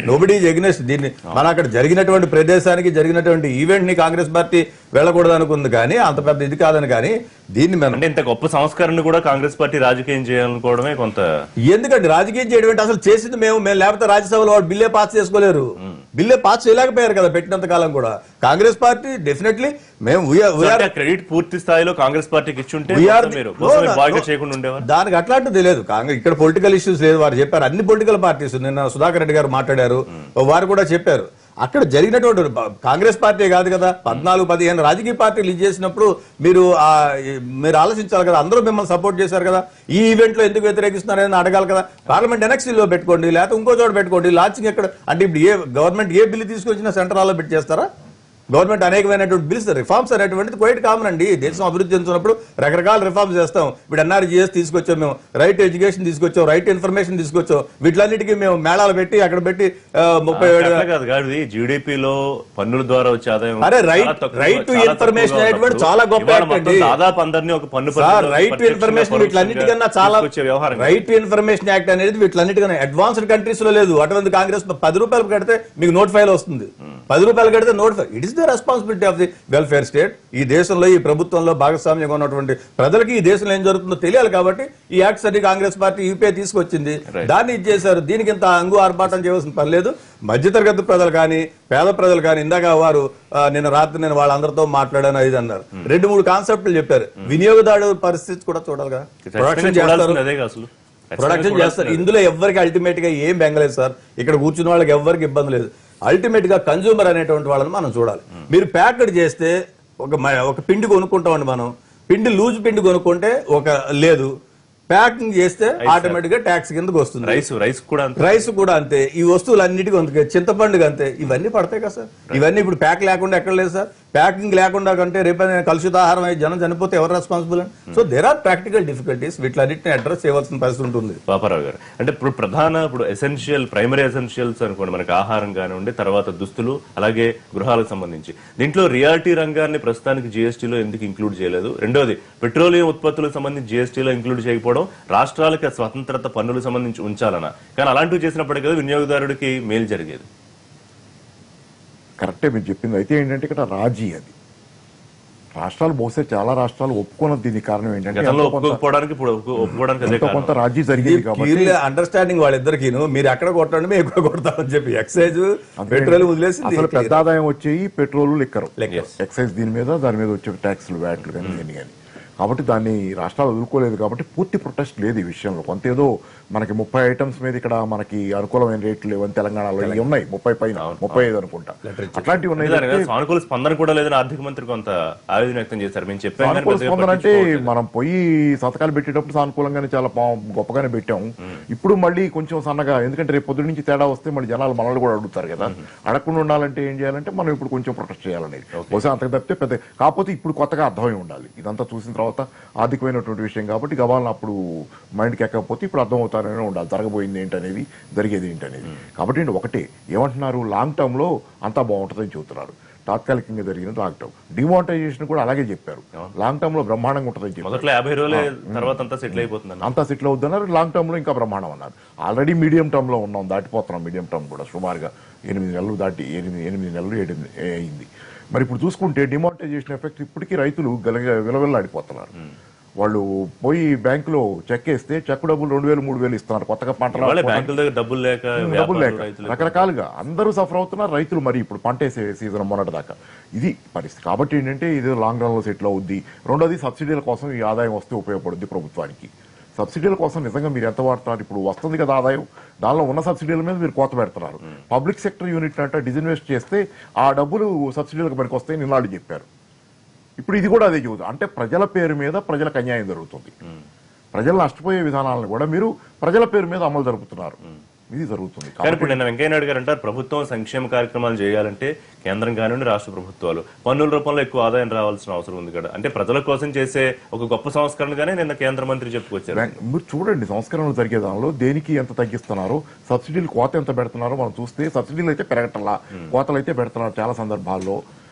నోబడీ ఈజ్ ఎగ్నెస్ట్ దీన్ని. మన అక్కడ జరిగినటువంటి ప్రదేశానికి జరిగినటువంటి ఈవెంట్ ని కాంగ్రెస్ పార్టీ వెళ్ళకూడదు అనుకుంది, కానీ అంత పెద్ద ఇది కాదని. కానీ దీన్ని మనం ఇంత గొప్ప సంస్కరణ కూడా కాంగ్రెస్ పార్టీ రాజకీయం చేయాలనుకోవడమే కొంత. ఎందుకంటే రాజకీయం చేయడం అంటే అసలు చేసింది మేము లేకపోతే రాజ్యసభలో వాడు బిల్లే పాస్ చేసుకోలేరు, బిల్లే పాస్ చేయలేకపోయారు కదా పెట్టినంత కాలం కూడా. కాంగ్రెస్ పార్టీ డెఫినెట్లీ మేము క్రెడిట్ పూర్తి స్థాయిలో కాంగ్రెస్ పార్టీకి ఇచ్చుంటే దానికి అట్లాంటిది లేదు. ఇక్కడ పొలిటికల్ ఇష్యూస్ లేదు. వారు చెప్పారు అన్ని పొలిటికల్ పార్టీస్, నిన్న సుధాకర్ రెడ్డి గారు మాట్లాడారు, వారు కూడా చెప్పారు అక్కడ జరిగినటువంటి కాంగ్రెస్ పార్టీ కాదు కదా, 14-15 రాజకీయ పార్టీలు ఇది చేసినప్పుడు మీరు ఆలోచించాలి కదా. అందరూ మిమ్మల్ని సపోర్ట్ చేశారు కదా, ఈ ఈవెంట్ లో ఎందుకు వ్యతిరేకిస్తున్నారని అడగాలి కదా. పార్లమెంట్ ఎనక్సీలో పెట్టుకోండి, లేకపోతే ఇంకో చోట పెట్టుకోండి. లాంచింగ్ ఎక్కడ అంటే ఇప్పుడు గవర్నమెంట్ ఏ బిల్లు తీసుకొచ్చినా సెంట్రల్ హాల్లో పెట్టి చేస్తారా? గవర్నమెంట్ అనేకమైనటువంటి బిల్స్, రిఫార్మ్స్ అనేటువంటిది క్వైట్ కామన్ అండి. దేశం అభివృద్ధి చెందుతున్నప్పుడు రకరకాల రిఫార్మ్స్ చేస్తాం. ఇప్పుడు ఎన్ఆర్జీఎస్ తీసుకొచ్చాం, మేము రైట్ ఎడ్యుకేషన్ తీసుకొచ్చాం, రైట్ ఇన్ఫర్మేషన్ తీసుకొచ్చాం. వీటిలన్నిటికీ మేము మేళాలు పెట్టి అక్కడ పెట్టి 37 జీడీపీలో పన్నుల ద్వారా వచ్చే ఆదాయం. అరే రైట్ టు ఇన్ఫర్మేషన్ అనేటువంటి చాలా గొప్ప యాక్ట్ అండి. దాదాపు అందరినీ ఒక పన్ను రైట్ టు ఇన్ఫర్మేషన్ వీటిలన్నిటికన్నా చాలా రైట్ టు ఇన్ఫర్మేషన్ యాక్ట్ అనేది వీటిలన్నిటికన్నా అడ్వాన్స్డ్ కంట్రీస్ లో లేదు. అటువంటి కాంగ్రెస్ 10 రూపాయలు కడితే మీకు నోట్ ఫైల్ వస్తుంది, 10 రూపాయలు కడితే note file. It is the responsibility of the welfare state. ఈ దేశంలో ఈ ప్రభుత్వంలో భాగస్వామ్యంగా ఉన్నటువంటి ప్రజలకి ఈ దేశంలో ఏం జరుగుతుందో తెలియాలి కాబట్టి ఈ యాక్ట్స్ అన్ని కాంగ్రెస్ పార్టీ యూపీఏ తీసుకొచ్చింది. దాన్ని ఇది చేశారు. దీనికి ఇంత ఆర్భాటం చేయవలసిన పని లేదు. మధ్యతరగతి ప్రజలు కానీ పేద ప్రజలు కానీ, ఇందాక వారు నిన్న రాత్రి నేను వాళ్ళందరితో మాట్లాడాను ఇది అన్నారు. 2-3 కాన్సెప్ట్లు చెప్పారు. వినియోగదారు పరిస్థితి కూడా చూడాలి కదా. ప్రొడక్షన్ చేస్తారు. ఇందులో ఎవరికి అల్టిమేట్ గా ఏం బెంగలేదు సార్. ఇక్కడ కూర్చున్న వాళ్ళకి ఎవరికి ఇబ్బంది లేదు. అల్టిమేట్ గా కన్జ్యూమర్ అనేటువంటి వాళ్ళని మనం చూడాలి. మీరు ప్యాకెట్ చేస్తే ఒక పిండి కొనుక్కుంటామండి మనం. పిండి లూజ్ పిండి కొనుక్కుంటే లేదు, ప్యాకింగ్ చేస్తే ఆటోమేటిక్ గా ట్యాక్స్ కిందకు వస్తుంది. రైస్ కూడా అంతే. ఈ వస్తువులన్నిటికీ అందుకే చింతపండుగా అంతే. ఇవన్నీ పడతాయి కదా సార్. ఇవన్నీ ఇప్పుడు ప్యాక్ లేకుండా ఎక్కడ లేదు సార్. ప్యాకింగ్ లేకుండా కంటే రేపు కలుషిత ఆహారం అయి జనం చనిపోతే ఎవరు రెస్పాన్సిబుల్ అండి? So there are practical difficulties. వీటిలన్నింటినీ అడ్రస్ చేయవలసిన పరిస్థితి ఉంటుంది. పాపారావు గారు, అంటే ఇప్పుడు ఎసెన్షియల్ ప్రైమరీ ఎసెన్షియల్స్ అనుకోండి, మనకి ఆహారం కానివ్వండి, తర్వాత దుస్తులు, అలాగే గృహాలకు సంబంధించి దీంట్లో రియాలిటీ రంగాన్ని ప్రస్తుతానికి జీఎస్టీలో ఎందుకు ఇంక్లూడ్ చేయలేదు? రెండోది, పెట్రోలియం ఉత్పత్తులకు సంబంధించి జీఎస్టీలో ఇంక్లూడ్ చేయకపోవడం, రాష్ట్రాలకి స్వతంత్రత పన్నులకు సంబంధించి ఉంచాలన్నా, కానీ అలాంటివి చేసినప్పటికీ కదా వినియోగదారుడికి మేలు జరిగేది. కరెక్టే మీరు చెప్పింది. అయితే ఏంటంటే ఇక్కడ రాజీ, అది రాష్ట్రాలు బహుశా చాలా రాష్ట్రాలు ఒప్పుకున్నది. దీనికి కారణం ఏంటంటే కొంత రాజీ జరిగేది కాబట్టి అండర్స్టాండింగ్ వాళ్ళిద్దరికి. మీరు ఎక్కడ కొట్టండి మేము ఎక్కడ కొడతామని చెప్పి ఎక్సైజ్ పెట్రోల్ వదిలేసి అసలు పెద్ద ఆదాయం వచ్చేవి పెట్రోల్, లిక్కర్, ఎక్సైజ్ దాని మీద వచ్చే ట్యాక్స్లు, వ్యాట్లు కానీ ఇవన్నీ కానీ. కాబట్టి దాన్ని రాష్ట్రాలు వదులుకోలేదు కాబట్టి పూర్తి ప్రొటెస్ట్ లేదు ఈ విషయంలో. కొంత ఏదో మనకి 30 ఐటమ్స్ మీద ఇక్కడ మనకి అనుకూలమైన రేట్లు లేవని తెలంగాణలో ఇవి ఉన్నాయి. 30 పైన 35 అనుకుంటా అట్లాంటివి ఉన్నాయి. సానుకూల స్పందన కూడా లేదని ఆర్థిక మంత్రి కొంత ఆవేదన వ్యక్తం చేశారు. మేము సానుకూల స్పందన అంటే మనం పోయి సంతకాలు పెట్టేటప్పుడు సానుకూలంగానే చాలా గొప్పగానే పెట్టాము. ఇప్పుడు మళ్ళీ కొంచెం సన్నగా, ఎందుకంటే రేపు పొద్దు నుంచి తేడా వస్తే మళ్ళీ జనాలు మనల్ని కూడా అడుగుతారు కదా. అడగకుండా ఉండాలంటే ఏం చేయాలంటే మనం ఇప్పుడు కొంచెం ప్రొటెస్ట్ చేయాలనేది బహుశా అంతకు తప్పితే పెద్ద. కాకపోతే ఇప్పుడు కొత్తగా అర్థమై ఉండాలి. ఇదంతా చూసిన తర్వాత ఆర్థికమైనటువంటి విషయం కాబట్టి గవాలను అప్పుడు మైండ్కి ఎక్కకపోతే ఇప్పుడు అర్థం అవుతారనే ఉండాలి. జరగబోయింది ఏంటనేది, జరిగేది ఏంటనేది. కాబట్టి ఒకటే ఏమంటున్నారు, లాంగ్ టర్మ్ లో అంతా బాగుంటుందని చెబుతున్నారు. తాత్కాలికంగా జరిగిన లాంగ్ టర్మ్ డిమానిటైజేషన్ కూడా అలాగే చెప్పారు. లాంగ్ టర్మ్ లో బ్రహ్మాండంగా ఉంటుందని చెప్పారు. అంతా సెటిల్ అవుతున్నారు. లాంగ్ టర్మ్ లో ఇంకా బ్రహ్మాండం అన్నారు. ఆల్రెడీ మీడియం టర్మ్ లో ఉన్నాం, దాటిపోతున్నాం. మీడియం టర్మ్ కూడా సుమారుగా 8 నెలలు దాటి 8 నెలలు 7 అయింది. మరి ఇప్పుడు చూసుకుంటే డిమానిటైజేషన్ ఎఫెక్ట్ ఇప్పటికీ రైతులు విలవిల్లాడిపోతున్నారు. వాళ్ళు పోయి బ్యాంకులో చెక్ వేస్తే చెక్ డబ్బులు 2000, 3000 ఇస్తున్నారు. కొత్తగా పంటలు డబ్బులు లేక రకరకాలుగా అందరూ సఫర్ అవుతున్నారు రైతులు. మరి ఇప్పుడు పంట వేసే సీజన్ మొన్నటి దాకా ఇది పరిస్థితి. కాబట్టి ఏంటంటే ఇది లాంగ్ రన్ లో సెటిల్ అవుద్ది. రెండోది, సబ్సిడీల కోసం ఈ ఆదాయం వస్తే ఉపయోగపడుద్ది ప్రభుత్వానికి. సబ్సిడీల కోసం నిజంగా మీరు ఎంత వాడుతున్నారు? ఇప్పుడు వస్తుంది కదా ఆదాయం, దానిలో ఉన్న సబ్సిడీల మీద మీరు కోత పెడుతున్నారు. పబ్లిక్ సెక్టర్ యూనిట్ అంటే డిజిన్వెస్ట్ చేస్తే ఆ డబ్బులు సబ్సిడీలకు పనికి వస్తాయని నిన్నాళ్ళు చెప్పారు. ఇప్పుడు ఇది కూడా అదే చెబుతుంది. అంటే ప్రజల పేరు మీద ప్రజలకు అన్యాయం జరుగుతుంది. ప్రజలు నష్టపోయే విధానాలను కూడా మీరు ప్రజల పేరు మీద అమలు జరుపుతున్నారు. ఇది జరుగుతుంది. ఇప్పుడు నిన్న వెంకయ్య నాయుడు గారు అంటారు, ప్రభుత్వం సంక్షేమ కార్యక్రమాలు చేయాలంటే కేంద్రం కానివ్వండి, రాష్ట్ర ప్రభుత్వాలు పన్నుల రూపంలో ఎక్కువ ఆదాయం రావాల్సిన అవసరం ఉంది కదా. అంటే ప్రజల కోసం చేసే ఒక గొప్ప సంస్కరణగానే నిన్న కేంద్ర మంత్రి చెప్పుకొచ్చారు. మీరు చూడండి సంస్కరణలు జరిగే దానిలో దేనికి ఎంత తగ్గిస్తున్నారో, సబ్సిడీలు కోత ఎంత పెడుతున్నారో మనం చూస్తే సబ్సిడీలు అయితే పెరగటంలా, కోతలు అయితే పెడుతున్నారు చాలా సందర్భాల్లో.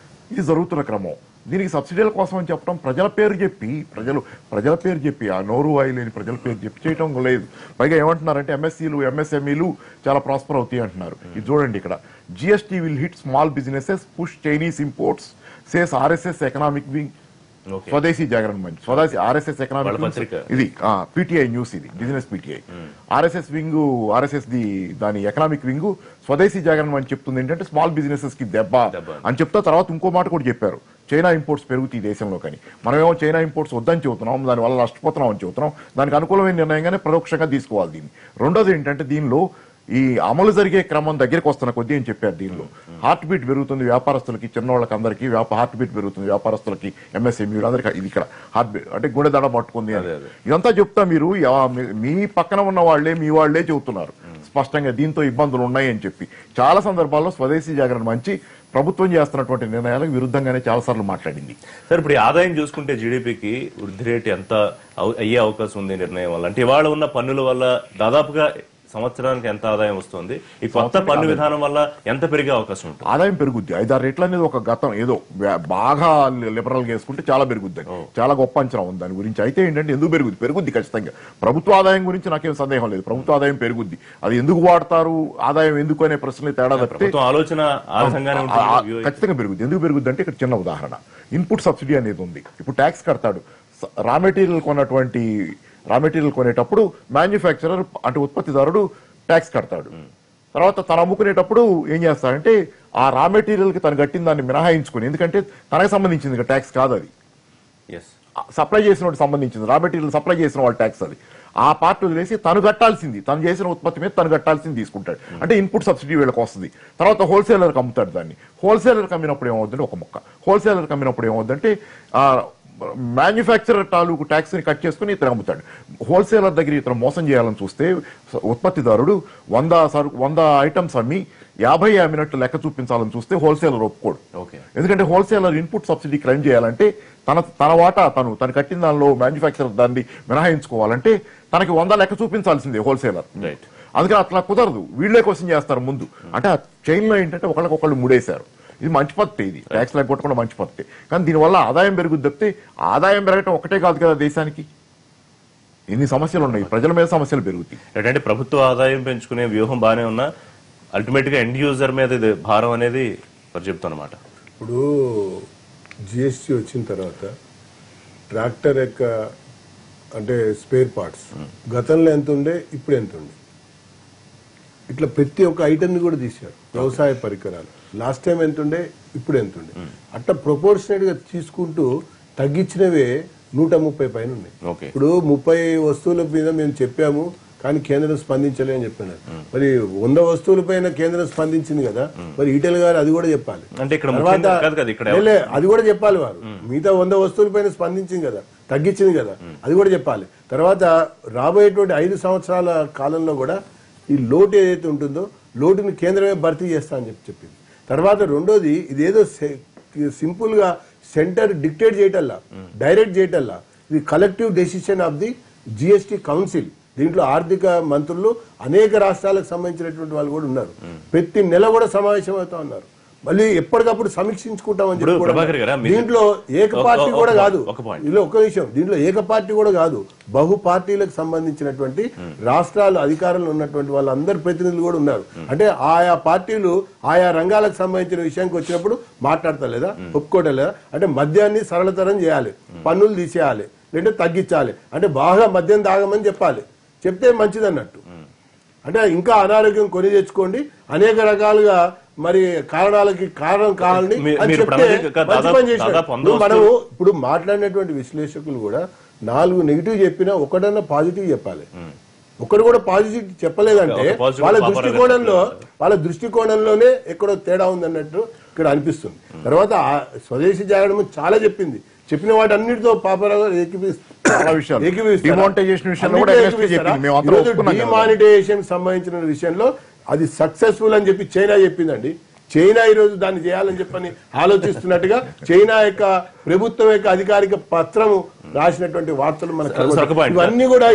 ఇది జరుగుతున్న క్రమం. దీనికి సబ్సిడీల కోసం అని చెప్పడం, ప్రజల పేరు చెప్పి ఆ నోరు వాయిలేని ప్రజల పేరు చెప్పి చేయటం లేదు. పైగా ఏమంటున్నారంటే ఎంఎస్సీలు, ఎంఎస్ఎంఈలు చాలా ప్రాస్పర్ అవుతాయి అంటున్నారు. ఇది చూడండి, ఇక్కడ GST will hit small businesses, push Chinese imports, says RSS economic wing, స్వదేశీ జాగరణ మంచి స్వదేశీ ఆర్ఎస్ఎస్ ఎకనామిక్, ఇది పీటీఐ న్యూస్, ఇది బిజినెస్ పీటీఐ. ఆర్ఎస్ఎస్ వింగ్, దాని ఎకనామిక్ వింగ్ స్వదేశీ జాగరణ మంచి చెప్తుంది ఏంటంటే స్మాల్ బిజినెసెస్ కి దెబ్బ అని చెప్తా. తర్వాత ఇంకో మాట కూడా చెప్పారు, చైనా ఇంపోర్ట్స్ పెరుగుతాయి దేశంలో. కానీ మనమేమో చైనా ఇంపోర్ట్స్ వద్దని చెబుతున్నాం, దానివల్ల నష్టపోతున్నాం అని చెబుతున్నాం. దానికి అనుకూలమైన నిర్ణయంగానే పరోక్షంగా తీసుకోవాలి దీన్ని. రెండోది ఏంటంటే దీనిలో ఈ అమలు జరిగే క్రమం దగ్గరికి వస్తున్న కొద్దీ అని చెప్పారు. దీనిలో హార్ట్ బీట్ పెరుగుతుంది వ్యాపారస్తులకి, చిన్నవాళ్ళకి అందరికీ హార్ట్ బీట్ పెరుగుతుంది, వ్యాపారస్తులకి, ఎంఎస్ఎంఈ అందరికీ. ఇది ఇక్కడ హార్ట్ బీట్ అంటే గుండె దడ పట్టుకుంది అని ఇదంతా చెప్తా మీరు మీ పక్కన ఉన్న వాళ్లే మీ వాళ్లే చెబుతున్నారు స్పష్టంగా దీంతో ఇబ్బందులు ఉన్నాయి అని చెప్పి. చాలా సందర్భాల్లో స్వదేశీ జాగరణ మంచి ప్రభుత్వం చేస్తున్నటువంటి నిర్ణయాలకు విరుద్ధంగానే చాలాసార్లు మాట్లాడింది. సార్ ఇప్పుడు ఈ ఆదాయం చూసుకుంటే జీడీపీకి వృద్ధి రేటు ఎంత అయ్యే అవకాశం ఉంది నిర్ణయం వల్ల? అంటే ఇవాళ ఉన్న పన్నుల వల్ల దాదాపుగా సంవత్సరానికి ఎంత ఆదాయం వస్తుంది? ఈ కొత్త పన్ను విధానం వల్ల ఎంత పెరిగే అవకాశం ఉంటుంది? ఆదాయం పెరుగుద్ది. 5-6 రెట్లు అనేది ఒక గతం ఏదో బాగా లిబరల్ గా వేసుకుంటే చాలా పెరుగుద్ది, చాలా గొప్ప అంచనా ఉంది దాని గురించి. అయితే ఏంటంటే ఎందుకు పెరుగుద్ది ఖచ్చితంగా. ప్రభుత్వ ఆదాయం గురించి నాకేం సందేహం లేదు, ప్రభుత్వ ఆదాయం పెరుగుద్ది. అది ఎందుకు వాడతారు, ఆదాయం ఎందుకు అనే ప్రశ్నలు తేడా తప్పితే ఆలోచన ఖచ్చితంగా పెరుగుద్ది. ఎందుకు పెరుగుద్ది అంటే ఇక్కడ చిన్న ఉదాహరణ, ఇన్పుట్ సబ్సిడీ అనేది ఉంది. ఇప్పుడు ట్యాక్స్ కడతాడు, రా మెటీరియల్ కొనేటప్పుడు మ్యానుఫ్యాక్చరర్ అంటే ఉత్పత్తిదారుడు ట్యాక్స్ కడతాడు. తర్వాత తను అమ్ముకునేటప్పుడు ఏం చేస్తాడంటే ఆ రా మెటీరియల్ కి తను కట్టిన దాన్ని మినహాయించుకుని, ఎందుకంటే తనకు సంబంధించింది ట్యాక్స్ కాదు, అది సప్లై చేసిన వాడికి సంబంధించింది, రా మెటీరియల్ సప్లై చేసిన వాళ్ళ ట్యాక్స్ అది. ఆ పార్ట్ వదిలేసి తను కట్టాల్సింది, తను చేసిన ఉత్పత్తి మీద తను కట్టాల్సింది తీసుకుంటాడు. అంటే ఇన్పుట్ సబ్సిడీ వీళ్ళకి వస్తుంది. తర్వాత హోల్సేలర్కి అమ్ముతాడు దాన్ని. హోల్సేలర్కి అమ్మినప్పుడు ఏమవుతుందంటే ఒక మొక్క, హోల్సేలర్కి అమ్మినప్పుడు ఏమవుతుందంటే మ్యానుఫ్యాక్చరర్ తాలూకు ట్యాక్స్ ని కట్ చేసుకుని ఇతను అమ్ముతాడు. హోల్సేలర్ దగ్గర ఇతను మోసం చేయాలని చూస్తే ఉత్పత్తిదారుడు 100 ఐటమ్స్ అమ్మి 50 అమ్మినట్టు లెక్క చూపించాలని చూస్తే హోల్సేలర్ ఒప్పుకోడు. ఎందుకంటే హోల్సేలర్ ఇన్పుట్ సబ్సిడీ క్లెయిమ్ చేయాలంటే తన వాటా తను కట్టిన దానిలో మ్యానుఫ్యాక్చరర్ దాన్ని మినహాయించుకోవాలంటే తనకి 100 లెక్క చూపించాల్సిందే హోల్సేలర్. అందుకని అట్లా కుదరదు, వీళ్లే క్వశ్చన్ చేస్తారు ముందు. అంటే ఆ చైన్ లో ఏంటంటే ఒకళ్ళకొకళ్ళు ముడేశారు. ఇది మంచి పద్ధతి, ఇది ట్యాక్స్ లేకపోవడం మంచి పద్ధతి. కానీ దీనివల్ల ఆదాయం పెరుగుద్ది తప్పితే ఆదాయం పెరగటం ఒకటే కాదు కదా, దేశానికి ఎన్ని సమస్యలు ఉన్నాయి, ప్రజల మీద సమస్యలు పెరుగుతాయి. ఏంటంటే ప్రభుత్వ ఆదాయం పెంచుకునే వ్యూహం బాగానే ఉన్నా అల్టిమేట్ గా ఎండ్ యూజర్ మీద ఇది భారం అనేది చెప్తానమాట. ఇప్పుడు జిఎస్టీ వచ్చిన తర్వాత ట్రాక్టర్ యొక్క అంటే స్పేర్ పార్ట్స్ గతంలో ఎంత ఉండే, ఇప్పుడు ఎంత ఉండే, ఇట్లా ప్రతి ఒక్క ఐటమ్ ని కూడా తీశారు. వ్యవసాయ పరికరాలు లాస్ట్ టైం ఎంత ఉండే, ఇప్పుడు ఎంత ఉండే, అట్లా ప్రొపోర్షనేట్ గా తీసుకుంటూ తగ్గించినవే 130 పైన ఉన్నాయి. ఇప్పుడు 30 వస్తువుల మీద మేము చెప్పాము కానీ కేంద్రం స్పందించలే అని చెప్పినారు. మరి 100 వస్తువుల పైన కేంద్రం స్పందించింది కదా, మరి ఈటెల్ గారు అది కూడా చెప్పాలి. అది కూడా చెప్పాలి వారు. మిగతా 100 వస్తువుల పైన స్పందించింది కదా, తగ్గించింది కదా, అది కూడా చెప్పాలి. తర్వాత రాబోయేటువంటి 5 సంవత్సరాల కాలంలో కూడా ఈ లోటు ఏదైతే ఉంటుందో లోటుని కేంద్రమే భర్తీ చేస్తా అని చెప్పింది. తర్వాత రెండోది, ఇదేదో సింపుల్ గా సెంటర్ డిక్టేట్ చేయటల్లా, డైరెక్ట్ చేయటల్లా, ఇది collective decision of the GST council. దీంట్లో ఆర్థిక మంత్రులు అనేక రాష్ట్రాలకు సంబంధించినటువంటి వాళ్ళు కూడా ఉన్నారు. ప్రతి నెల కూడా సమావేశం అవుతా ఉన్నారు. మళ్ళీ ఎప్పటికప్పుడు సమీక్షించుకుంటామని చెప్పి దీంట్లో ఏక పార్టీ కూడా కాదు. ఇలా ఒక్క విషయం, దీంట్లో ఏక పార్టీ కూడా కాదు, బహు పార్టీలకు సంబంధించినటువంటి రాష్ట్రాలు అధికారంలో ఉన్నటువంటి వాళ్ళందరు ప్రతినిధులు కూడా ఉన్నారు. అంటే ఆయా పార్టీలు ఆయా రంగాలకు సంబంధించిన విషయానికి వచ్చినప్పుడు మాట్లాడతలేదా, ఒప్పుకోవటం లేదా? అంటే మద్యాన్ని సరళతరం చేయాలి, పన్నులు తీసేయాలి, లేదంటే తగ్గించాలి, అంటే బాగా మద్యం తాగమని చెప్పాలి, చెప్తే మంచిది అన్నట్టు. అంటే ఇంకా అనారోగ్యం కొని తెచ్చుకోండి, అనేక రకాలుగా మరి కారణాలకి కారణం కావాలని చెప్తే మంచి పని చేసినట్టు. మనము ఇప్పుడు మాట్లాడినటువంటి విశ్లేషకులు కూడా 4 నెగిటివ్ చెప్పినా ఒకటన్నా పాజిటివ్ చెప్పాలి. ఒకటి కూడా పాజిటివ్ చెప్పలేదంటే వాళ్ళ దృష్టికోణంలోనే ఎక్కడో తేడా ఉందన్నట్టు ఇక్కడ అనిపిస్తుంది. తర్వాత స్వదేశీ జాగరణ చాలా చెప్పింది, చెప్పిన వాటి అన్నిటితో పాపరావు డిమానిటైజేషన్ సంబంధించిన విషయంలో అది సక్సెస్ఫుల్ అని చెప్పి చైనా చెప్పిందండి. చైనా ఈ రోజు దాన్ని చేయాలని చెప్పని ఆలోచిస్తున్నట్టుగా చైనా యొక్క ప్రభుత్వం యొక్క అధికారిక పత్రము రాసినటువంటి వార్తలు మనకు ఇవన్నీ కూడా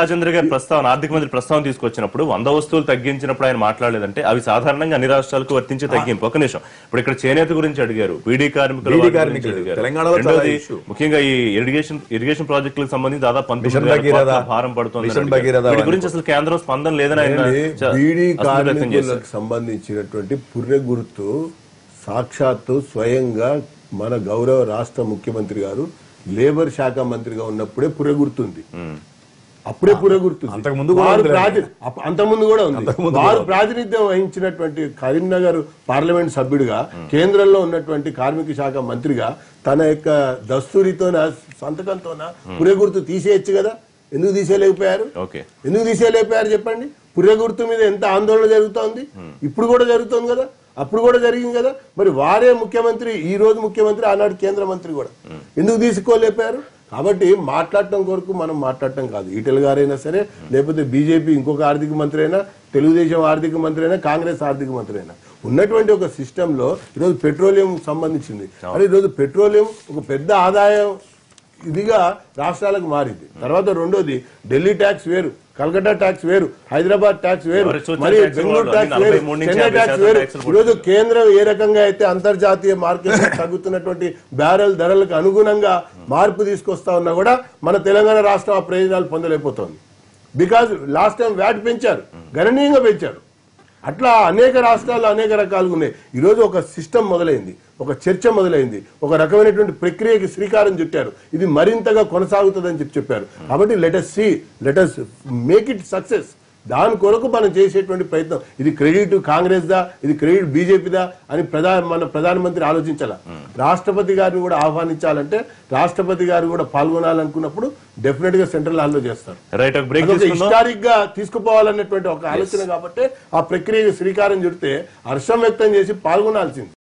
రాజేంద్ర గారి ప్రస్తావన, ఆర్థిక మంత్రి ప్రస్తావన తీసుకొచ్చినప్పుడు 100 వస్తువులు తగ్గించినప్పుడు ఆయన మాట్లాడలేదంటే అవి సాధారణంగా అన్ని రాష్ట్రాలకు వర్తించే తగ్గింపు. ఒక నిమిషం, ఇప్పుడు ఇక్కడ చేనేత గురించి అడిగారు, బీడీ కార్మికులు ముఖ్యంగా ఈ ఇరిగేషన్ ప్రాజెక్టులకు సంబంధించి దాదాపు 19,000 భారం పడుతుంది గురించి అసలు కేంద్రం స్పందన లేదని ఆయన బీడీ కార్మికులకు సంబంధించినటువంటి పుర్రె గుర్తు సాక్షాత్తు స్వయంగా మన గౌరవ రాష్ట్ర ముఖ్యమంత్రి గారు లేబర్ శాఖ మంత్రిగా ఉన్నప్పుడే పురగుర్తుంది. అప్పుడే పురగుర్తుంది, అంతకుముందు కూడా ఉంది. వారు ప్రాతినిధ్యం వహించినటువంటి కరీంనగర్ పార్లమెంట్ సభ్యుడిగా, కేంద్రంలో ఉన్నటువంటి కార్మిక శాఖ మంత్రిగా తన యొక్క దస్తూరితోన సంతకంతోన పురగుర్తు తీసేయచ్చు కదా. ఎందుకు తీసేయలేకపోయారు చెప్పండి. పుర్రె గుర్తు మీద ఎంత ఆందోళన జరుగుతోంది, ఇప్పుడు కూడా జరుగుతోంది కదా, అప్పుడు కూడా జరిగింది కదా. మరి వారే ముఖ్యమంత్రి, ఈ రోజు ముఖ్యమంత్రి, ఆనాడు కేంద్ర మంత్రి కూడా ఎందుకు తీసుకోలేపారు? కాబట్టి మాట్లాడటం కొరకు మనం మాట్లాడటం కాదు. ఈటెల గారైనా సరే, లేకపోతే బీజేపీ ఇంకొక ఆర్థిక మంత్రి అయినా, తెలుగుదేశం ఆర్థిక మంత్రి అయినా, కాంగ్రెస్ ఆర్థిక మంత్రి అయినా, ఉన్నటువంటి ఒక సిస్టంలో ఈరోజు పెట్రోలియం సంబంధించింది. మరి ఈరోజు పెట్రోలియం ఒక పెద్ద ఆదాయం ఇదిగా రాష్ట్రాలకు మారింది. తర్వాత రెండోది ఢిల్లీ ట్యాక్స్ వేరు, కలకత్తా ట్యాక్స్ వేరు, హైదరాబాద్ ట్యాక్స్ వేరు, మరి బెంగళూరు ట్యాక్స్ వేరు, చెన్నై ట్యాక్స్ వేరు. ఈరోజు కేంద్రం ఏ రకంగా అయితే అంతర్జాతీయ మార్కెట్ తగ్గుతున్నటువంటి బ్యారెల్ ధరలకు అనుగుణంగా మార్పు తీసుకొస్తా ఉన్నా కూడా మన తెలంగాణ రాష్ట్రం ఆ ప్రయోజనాలు పొందలేకపోతుంది. బికాజ్ లాస్ట్ టైం వ్యాట్ పెంచారు, గణనీయంగా పెంచారు. అట్లా అనేక రాష్ట్రాల్లో అనేక రకాలుగా ఉన్నాయి. ఈరోజు ఒక సిస్టమ్ మొదలైంది, ఒక చర్చ మొదలైంది, ఒక రకమైనటువంటి ప్రక్రియకి శ్రీకారం చుట్టారు. ఇది మరింతగా కొనసాగుతుందని చెప్పారు. కాబట్టి let us make it success. దాని కొరకు మనం చేసేటువంటి ప్రయత్నం, ఇది క్రెడిట్ కాంగ్రెస్ దా, ఇది క్రెడిట్ బీజేపీదా అని మన ప్రధానమంత్రి ఆలోచించాల. రాష్ట్రపతి గారిని కూడా ఆహ్వానించాలంటే, రాష్ట్రపతి గారు కూడా పాల్గొనాలనుకున్నప్పుడు డెఫినెట్ గా సెంట్రల్ హాల్లో చేస్తారు. హిస్టారిక్ గా తీసుకుపోవాలన్నటువంటి ఒక ఆలోచన. కాబట్టి ఆ ప్రక్రియకి శ్రీకారం చుడితే హర్షం వ్యక్తం చేసి పాల్గొనాల్సింది.